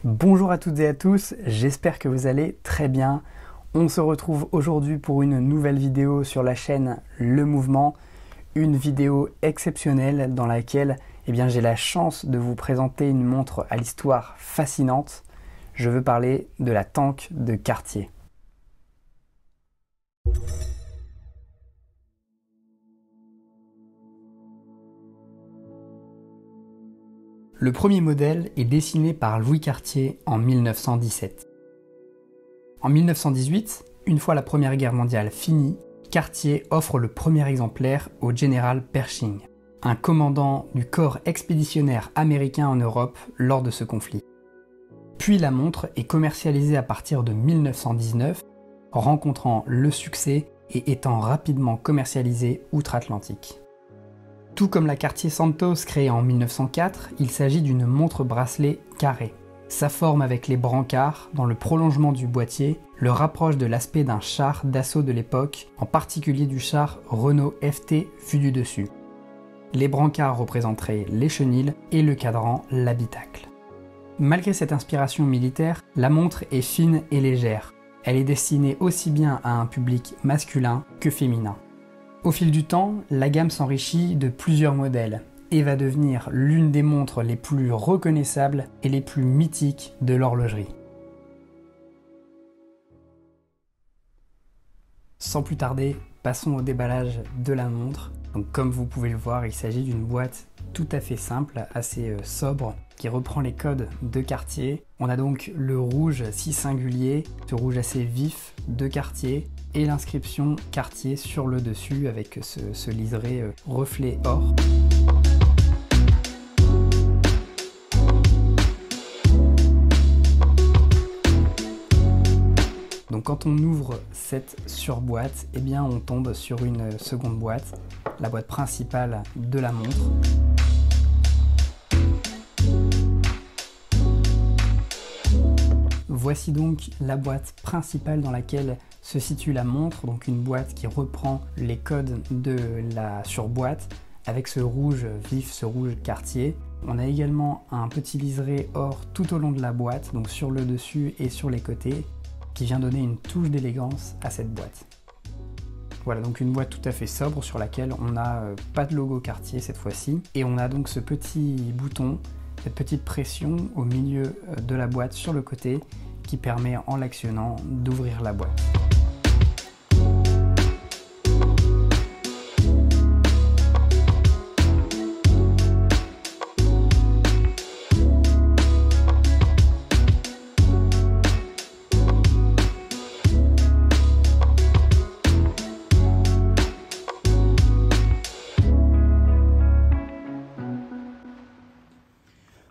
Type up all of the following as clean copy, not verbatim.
Bonjour à toutes et à tous, j'espère que vous allez très bien. On se retrouve aujourd'hui pour une nouvelle vidéo sur la chaîne Le Mouvement, une vidéo exceptionnelle dans laquelle j'ai la chance de vous présenter une montre à l'histoire fascinante. Je veux parler de la Tank de Cartier. Le premier modèle est dessiné par Louis Cartier en 1917. En 1918, une fois la Première Guerre mondiale finie, Cartier offre le premier exemplaire au général Pershing, un commandant du corps expéditionnaire américain en Europe lors de ce conflit. Puis la montre est commercialisée à partir de 1919, rencontrant le succès et étant rapidement commercialisée outre-Atlantique. Tout comme la Cartier Santos créée en 1904, il s'agit d'une montre-bracelet carrée. Sa forme avec les brancards, dans le prolongement du boîtier, le rapproche de l'aspect d'un char d'assaut de l'époque, en particulier du char Renault FT vu du dessus. Les brancards représenteraient les chenilles et le cadran l'habitacle. Malgré cette inspiration militaire, la montre est fine et légère. Elle est destinée aussi bien à un public masculin que féminin. Au fil du temps, la gamme s'enrichit de plusieurs modèles et va devenir l'une des montres les plus reconnaissables et les plus mythiques de l'horlogerie. Sans plus tarder, passons au déballage de la montre. Donc, comme vous pouvez le voir, il s'agit d'une boîte tout à fait simple, assez sobre, qui reprend les codes de Cartier. On a donc le rouge si singulier, ce rouge assez vif de Cartier, et l'inscription Cartier sur le dessus avec ce liseré reflet or. Donc quand on ouvre cette surboîte, on tombe sur une seconde boîte, la boîte principale de la montre. Voici donc la boîte principale dans laquelle se situe la montre, donc une boîte qui reprend les codes de la surboîte avec ce rouge vif, ce rouge Cartier. On a également un petit liseré or tout au long de la boîte, donc sur le dessus et sur les côtés, qui vient donner une touche d'élégance à cette boîte. Voilà, donc une boîte tout à fait sobre sur laquelle on n'a pas de logo Cartier cette fois-ci, et on a donc ce petit bouton, cette petite pression au milieu de la boîte sur le côté qui permet en l'actionnant d'ouvrir la boîte.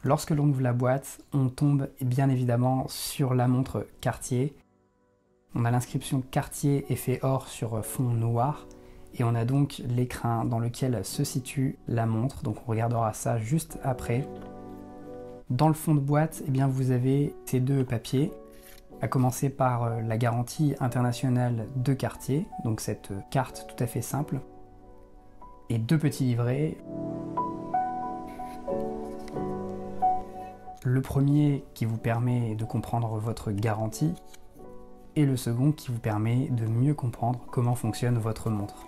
Lorsque l'on ouvre la boîte, on tombe bien évidemment sur la montre Cartier. On a l'inscription Cartier effet or sur fond noir et on a donc l'écrin dans lequel se situe la montre. Donc on regardera ça juste après. Dans le fond de boîte, vous avez ces deux papiers, à commencer par la garantie internationale de Cartier, donc cette carte tout à fait simple, et deux petits livrets. Le premier qui vous permet de comprendre votre garantie et le second qui vous permet de mieux comprendre comment fonctionne votre montre.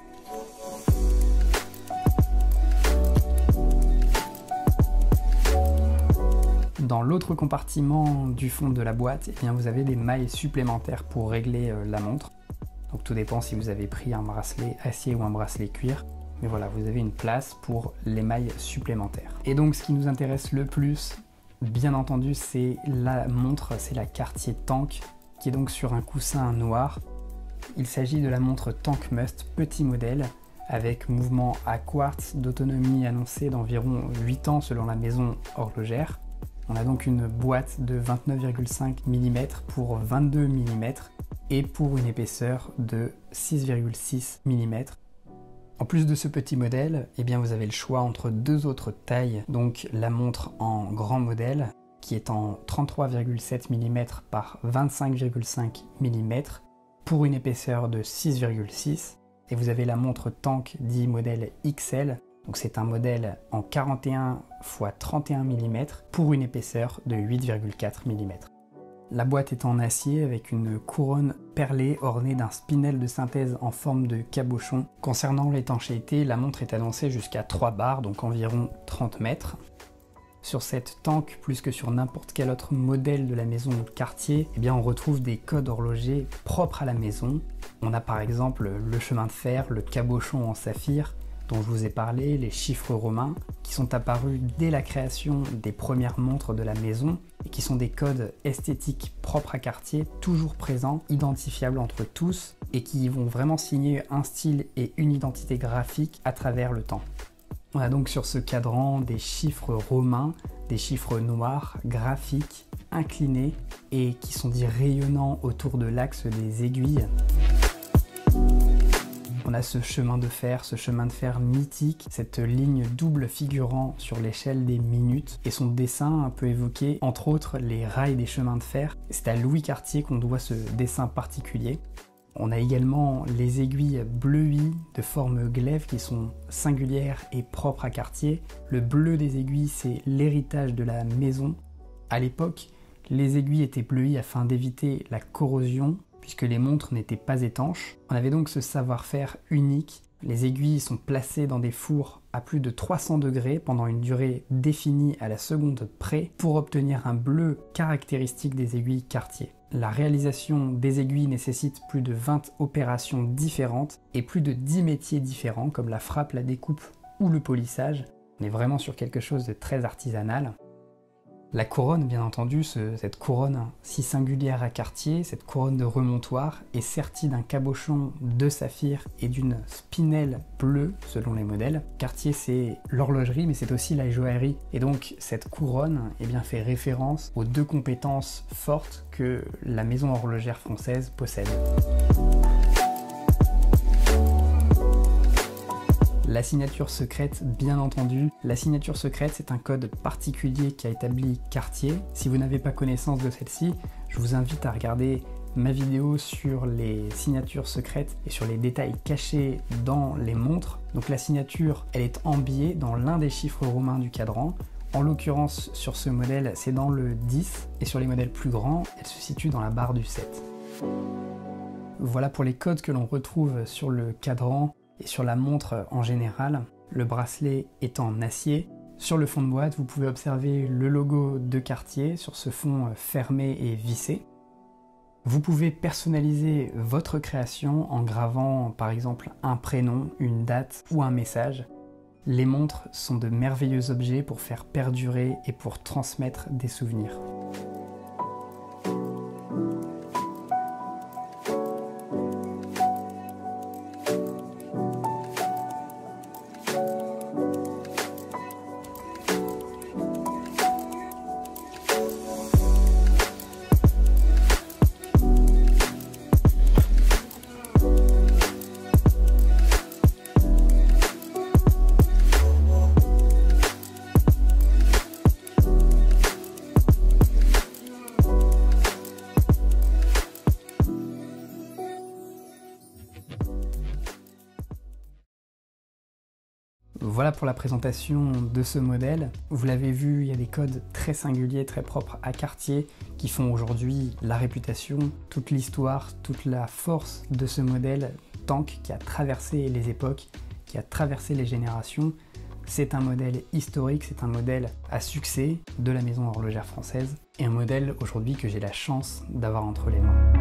Dans l'autre compartiment du fond de la boîte, vous avez des mailles supplémentaires pour régler la montre. Donc tout dépend si vous avez pris un bracelet acier ou un bracelet cuir. Mais voilà, vous avez une place pour les mailles supplémentaires. Et donc ce qui nous intéresse le plus, bien entendu, c'est la montre, c'est la Cartier Tank, qui est donc sur un coussin noir. Il s'agit de la montre Tank Must petit modèle, avec mouvement à quartz d'autonomie annoncée d'environ 8 ans selon la maison horlogère. On a donc une boîte de 29,5 mm pour 22 mm et pour une épaisseur de 6,6 mm. En plus de ce petit modèle, vous avez le choix entre deux autres tailles, donc la montre en grand modèle qui est en 33,7 mm par 25,5 mm pour une épaisseur de 6,6 et vous avez la montre Tank dit modèle XL Donc c'est un modèle en 41 x 31 mm pour une épaisseur de 8,4 mm. La boîte est en acier avec une couronne perlée ornée d'un spinel de synthèse en forme de cabochon. Concernant l'étanchéité, la montre est annoncée jusqu'à 3 bars, donc environ 30 mètres. Sur cette tank, plus que sur n'importe quel autre modèle de la maison Cartier, eh bien on retrouve des codes horlogers propres à la maison. On a par exemple le chemin de fer, le cabochon en saphir, dont je vous ai parlé, les chiffres romains, qui sont apparus dès la création des premières montres de la maison et qui sont des codes esthétiques propres à Cartier, toujours présents, identifiables entre tous et qui vont vraiment signer un style et une identité graphique à travers le temps. On a donc sur ce cadran des chiffres romains, des chiffres noirs, graphiques, inclinés et qui sont dits rayonnants autour de l'axe des aiguilles. On a ce chemin de fer mythique, cette ligne double figurant sur l'échelle des minutes et son dessin peut évoquer entre autres les rails des chemins de fer. C'est à Louis Cartier qu'on doit ce dessin particulier. On a également les aiguilles bleuies de forme glaive qui sont singulières et propres à Cartier. Le bleu des aiguilles, c'est l'héritage de la maison. À l'époque, les aiguilles étaient bleuies afin d'éviter la corrosion, puisque les montres n'étaient pas étanches. On avait donc ce savoir-faire unique. Les aiguilles sont placées dans des fours à plus de 300 degrés pendant une durée définie à la seconde près pour obtenir un bleu caractéristique des aiguilles Cartier. La réalisation des aiguilles nécessite plus de 20 opérations différentes et plus de 10 métiers différents comme la frappe, la découpe ou le polissage. On est vraiment sur quelque chose de très artisanal. La couronne, bien entendu, cette couronne si singulière à Cartier, cette couronne de remontoir, est sertie d'un cabochon de saphir et d'une spinelle bleue selon les modèles. Cartier, c'est l'horlogerie, mais c'est aussi la joaillerie. Et donc, cette couronne fait référence aux deux compétences fortes que la maison horlogère française possède. La signature secrète, bien entendu. La signature secrète, c'est un code particulier qu'a établi Cartier. Si vous n'avez pas connaissance de celle-ci, je vous invite à regarder ma vidéo sur les signatures secrètes et sur les détails cachés dans les montres. Donc la signature, elle est en biais dans l'un des chiffres romains du cadran. En l'occurrence, sur ce modèle, c'est dans le 10, et sur les modèles plus grands, elle se situe dans la barre du 7. Voilà pour les codes que l'on retrouve sur le cadran et sur la montre en général. Le bracelet est en acier. Sur le fond de boîte, vous pouvez observer le logo de Cartier sur ce fond fermé et vissé. Vous pouvez personnaliser votre création en gravant par exemple un prénom, une date ou un message. Les montres sont de merveilleux objets pour faire perdurer et pour transmettre des souvenirs. Voilà pour la présentation de ce modèle. Vous l'avez vu, il y a des codes très singuliers, très propres à Cartier qui font aujourd'hui la réputation, toute l'histoire, toute la force de ce modèle tank qui a traversé les époques, qui a traversé les générations. C'est un modèle historique, c'est un modèle à succès de la maison horlogère française et un modèle aujourd'hui que j'ai la chance d'avoir entre les mains.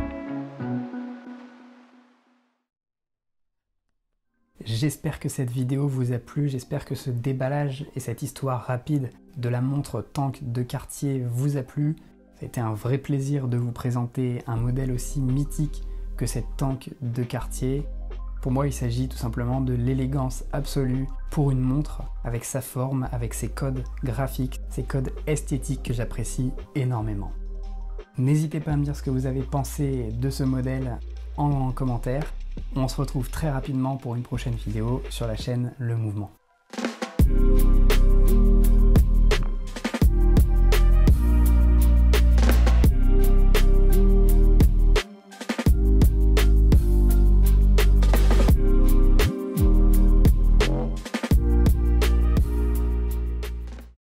J'espère que cette vidéo vous a plu, j'espère que ce déballage et cette histoire rapide de la montre tank de Cartier vous a plu. Ça a été un vrai plaisir de vous présenter un modèle aussi mythique que cette tank de Cartier. Pour moi, il s'agit tout simplement de l'élégance absolue pour une montre, avec sa forme, avec ses codes graphiques, ses codes esthétiques que j'apprécie énormément. N'hésitez pas à me dire ce que vous avez pensé de ce modèle en commentaire. On se retrouve très rapidement pour une prochaine vidéo sur la chaîne Le Mouvement.